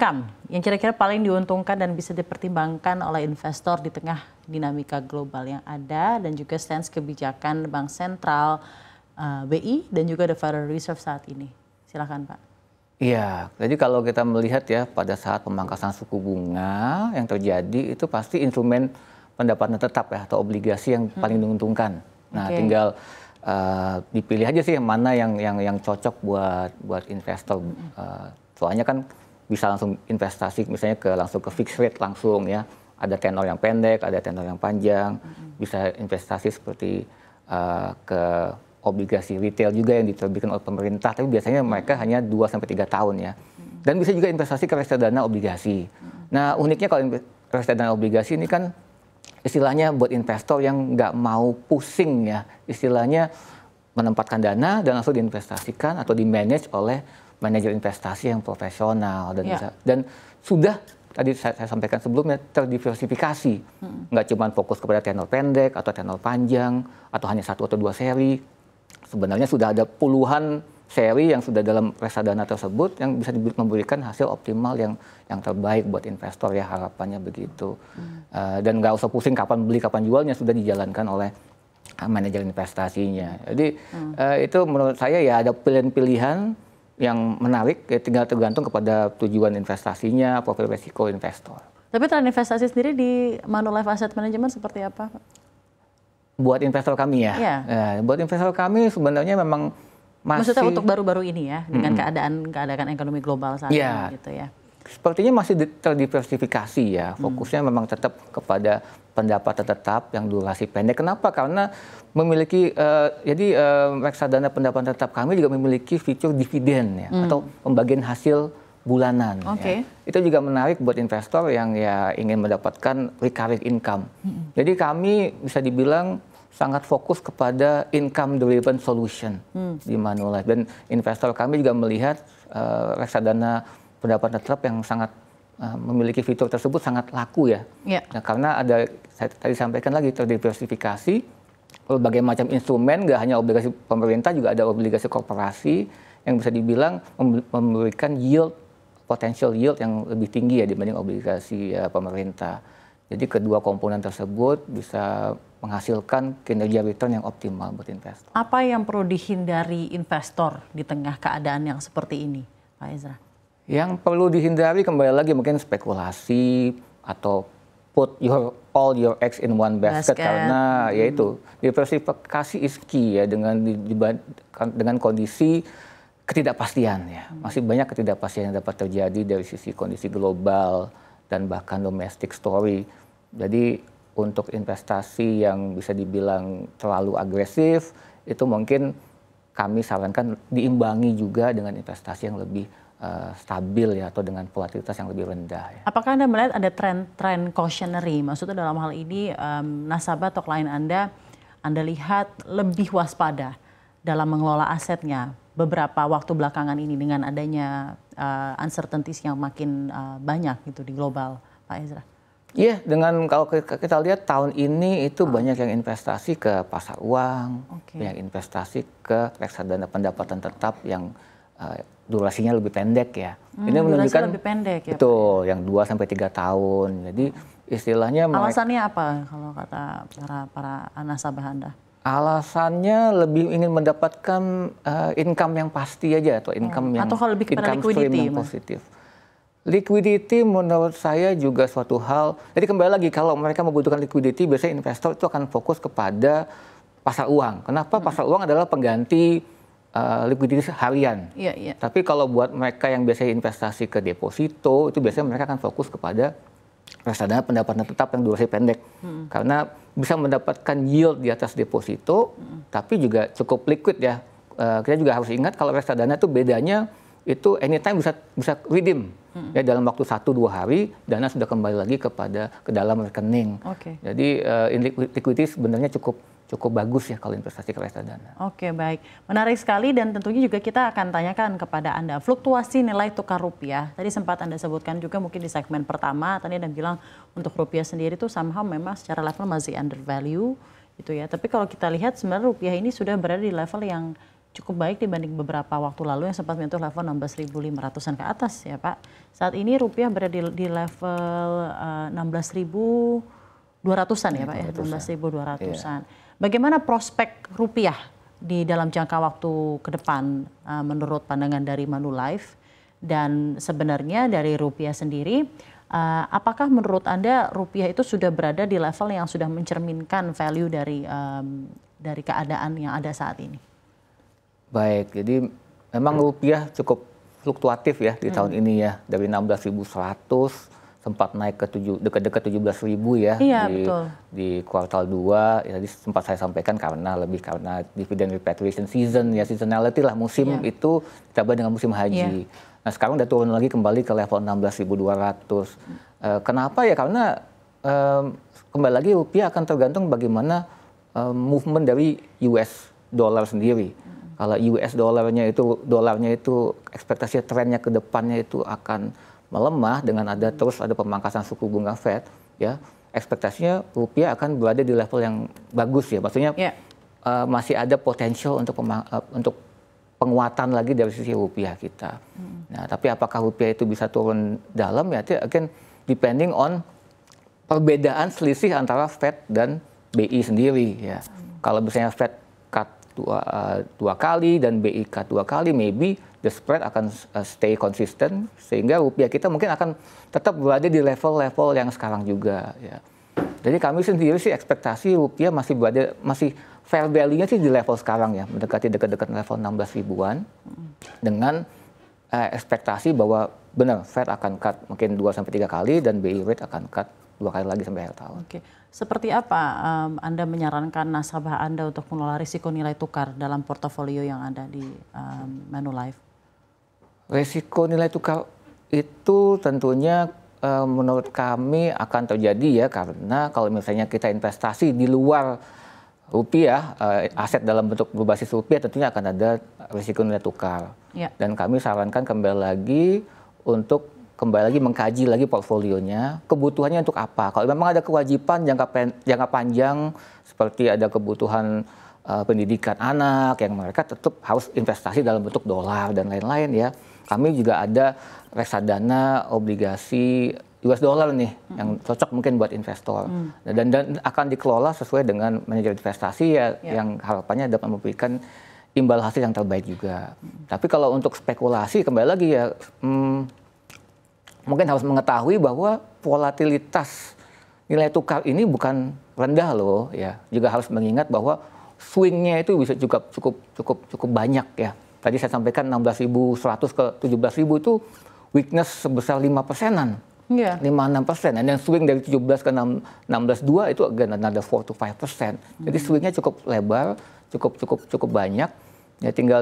income yang kira-kira paling diuntungkan dan bisa dipertimbangkan oleh investor di tengah dinamika global yang ada dan juga stance kebijakan Bank Sentral, BI dan juga The Federal Reserve saat ini. Silakan Pak. Iya, jadi kalau kita melihat ya pada saat pemangkasan suku bunga yang terjadi itu pasti instrumen pendapatan tetap ya atau obligasi yang paling diuntungkan. Nah, tinggal dipilih aja sih yang mana yang cocok buat investor. Soalnya kan bisa langsung investasi misalnya langsung ke fixed rate langsung ya. Ada tenor yang pendek, ada tenor yang panjang. Bisa investasi seperti ke obligasi retail juga yang diterbitkan oleh pemerintah, tapi biasanya mereka hanya 2-3 tahun ya. Dan bisa juga investasi ke reksadana obligasi. Nah, uniknya kalau reksadana obligasi ini kan istilahnya buat investor yang nggak mau pusing ya, istilahnya menempatkan dana dan langsung diinvestasikan atau di-manage oleh manajer investasi yang profesional dan sudah tadi saya sampaikan sebelumnya terdiversifikasi, nggak cuma fokus kepada tenor pendek atau tenor panjang atau hanya 1 atau 2 seri. Sebenarnya sudah ada puluhan seri yang sudah dalam reksadana tersebut yang bisa memberikan hasil optimal yang terbaik buat investor ya, harapannya begitu. Dan nggak usah pusing kapan beli kapan jualnya, sudah dijalankan oleh manajer investasinya. Jadi itu menurut saya ya ada pilihan-pilihan yang menarik, ya tinggal tergantung kepada tujuan investasinya, profil resiko investor. Tapi tren investasi sendiri di Manulife Asset Management seperti apa, Pak? Buat investor kami ya? Buat investor kami sebenarnya memang masih... Maksudnya untuk baru-baru ini ya, dengan keadaan ekonomi global saat ini gitu ya? Sepertinya masih terdiversifikasi ya, fokusnya memang tetap kepada pendapatan tetap yang durasi pendek. Kenapa? Karena memiliki, reksadana pendapatan tetap kami juga memiliki fitur dividen ya, atau pembagian hasil bulanan. Ya. Itu juga menarik buat investor yang ya ingin mendapatkan recurring income. Jadi kami bisa dibilang sangat fokus kepada income driven solution di Manulife, dan investor kami juga melihat reksadana pendapatan tetap yang sangat memiliki fitur tersebut sangat laku ya. Nah, karena ada, saya tadi sampaikan lagi, terdiversifikasi, berbagai macam instrumen, nggak hanya obligasi pemerintah, juga ada obligasi korporasi yang bisa dibilang memberikan yield, potential yield yang lebih tinggi ya dibanding obligasi pemerintah. Jadi kedua komponen tersebut bisa menghasilkan kinerja return yang optimal buat investor. Apa yang perlu dihindari investor di tengah keadaan yang seperti ini, Pak Ezra? Yang perlu dihindari kembali lagi mungkin spekulasi atau put all your eggs in one basket. Karena yaitu diversifikasi is key ya dengan kondisi ketidakpastian ya. Masih banyak ketidakpastian yang dapat terjadi dari sisi kondisi global dan bahkan domestic story. Jadi untuk investasi yang bisa dibilang terlalu agresif itu mungkin kami sarankan diimbangi juga dengan investasi yang lebih stabil ya, atau dengan volatilitas yang lebih rendah ya. Apakah Anda melihat ada tren cautionary? Maksudnya dalam hal ini nasabah atau klien Anda lihat lebih waspada dalam mengelola asetnya beberapa waktu belakangan ini dengan adanya uncertainties yang makin banyak gitu di global, Pak Ezra? Iya, dengan kalau kita lihat tahun ini itu banyak yang investasi ke pasar uang, yang investasi ke reksadana pendapatan tetap yang durasinya lebih pendek ya. Ini menunjukkan lebih pendek ya. Betul, yang 2-3 tahun. Jadi istilahnya alasannya apa kalau kata para nasabah Anda? Alasannya lebih ingin mendapatkan income yang pasti aja, atau income yang atau kalau lebih kepada liquidity yang positif. Liquidity menurut saya juga suatu hal. Jadi kembali lagi, kalau mereka membutuhkan liquidity, biasanya investor itu akan fokus kepada pasar uang. Kenapa? Pasar uang adalah pengganti likuiditas harian. Tapi kalau buat mereka yang biasanya investasi ke deposito, itu biasanya mereka akan fokus kepada reksadana pendapatan tetap yang durasi pendek. Karena bisa mendapatkan yield di atas deposito, tapi juga cukup liquid ya. Kita juga harus ingat kalau reksadana itu bedanya itu anytime bisa redeem. Ya, dalam waktu 1-2 hari dana sudah kembali lagi ke dalam rekening. Jadi liquidity sebenarnya cukup bagus ya kalau investasi ke reksadana. Oke, baik. Menarik sekali, dan tentunya juga kita akan tanyakan kepada Anda fluktuasi nilai tukar rupiah. Tadi sempat Anda sebutkan juga mungkin di segmen pertama, tadi Anda bilang untuk rupiah sendiri itu somehow memang secara level masih under value gitu ya. Tapi kalau kita lihat sebenarnya rupiah ini sudah berada di level yang cukup baik dibanding beberapa waktu lalu yang sempat menyentuh level 16.500-an ke atas ya Pak. Saat ini rupiah berada di level 16.200-an ya Pak ya, 16.200-an. Bagaimana prospek rupiah di dalam jangka waktu ke depan menurut pandangan dari Manulife? Dan sebenarnya dari rupiah sendiri, apakah menurut Anda rupiah itu sudah berada di level yang sudah mencerminkan value dari keadaan yang ada saat ini? Baik, jadi memang rupiah cukup fluktuatif ya di tahun ini ya, dari 16.100 sempat naik ke dekat-dekat 17.000 ya, iya, betul. Di kuartal 2 ya, tadi sempat saya sampaikan karena dividend repatriation season ya, seasonality lah musim itu ditambah dengan musim haji. Nah sekarang udah turun lagi kembali ke level 16.200. Kenapa ya? Karena kembali lagi rupiah akan tergantung bagaimana movement dari US dollar sendiri. Kalau US dolarnya itu ekspektasi trennya ke depannya itu akan melemah dengan terus ada pemangkasan suku bunga Fed ya, ekspektasinya rupiah akan berada di level yang bagus ya, maksudnya masih ada potensial untuk penguatan lagi dari sisi rupiah kita. Nah, tapi apakah rupiah itu bisa turun dalam ya, itu akan depending on perbedaan selisih antara Fed dan BI sendiri ya. Kalau misalnya Fed cut dua kali dan BI cut 2 kali, maybe the spread akan stay consistent sehingga rupiah kita mungkin akan tetap berada di level-level yang sekarang juga ya. Jadi kami sendiri sih ekspektasi rupiah masih fair value-nya sih di level sekarang ya, mendekati dekat-dekat level 16 ribuan dengan ekspektasi bahwa benar Fed akan cut mungkin 2-3 kali dan BI rate akan cut 2 kali lagi sampai akhir tahun. Oke. Seperti apa Anda menyarankan nasabah Anda untuk mengelola risiko nilai tukar dalam portofolio yang ada di Manulife? Risiko nilai tukar itu tentunya menurut kami akan terjadi ya, karena kalau misalnya kita investasi di luar rupiah, aset dalam bentuk berbasis rupiah tentunya akan ada risiko nilai tukar. Dan kami sarankan untuk kembali lagi mengkaji lagi portfolionya, kebutuhannya untuk apa. Kalau memang ada kewajiban jangka panjang seperti ada kebutuhan pendidikan anak yang mereka tetap harus investasi dalam bentuk dolar dan lain-lain ya. Kami juga ada reksadana obligasi US dollar nih yang cocok mungkin buat investor dan akan dikelola sesuai dengan manajer investasi ya, yang harapannya dapat memberikan imbal hasil yang terbaik juga. Tapi kalau untuk spekulasi kembali lagi ya, mungkin harus mengetahui bahwa volatilitas nilai tukar ini bukan rendah loh ya. Juga harus mengingat bahwa swingnya itu bisa juga cukup banyak ya. Tadi saya sampaikan 16.100 ke 17.000 itu weakness sebesar 5%-an. 5-6%. Dan yang swing dari 17 ke 16.2 itu again another 4-5%. Jadi swingnya cukup lebar, cukup banyak. Ya tinggal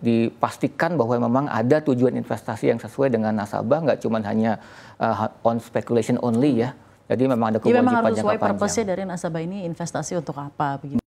dipastikan bahwa memang ada tujuan investasi yang sesuai dengan nasabah, nggak cuma hanya on speculation only ya. Jadi memang ada kewajiban jangka panjang. Memang harus sesuai purpose-nya dari nasabah ini investasi untuk apa begitu.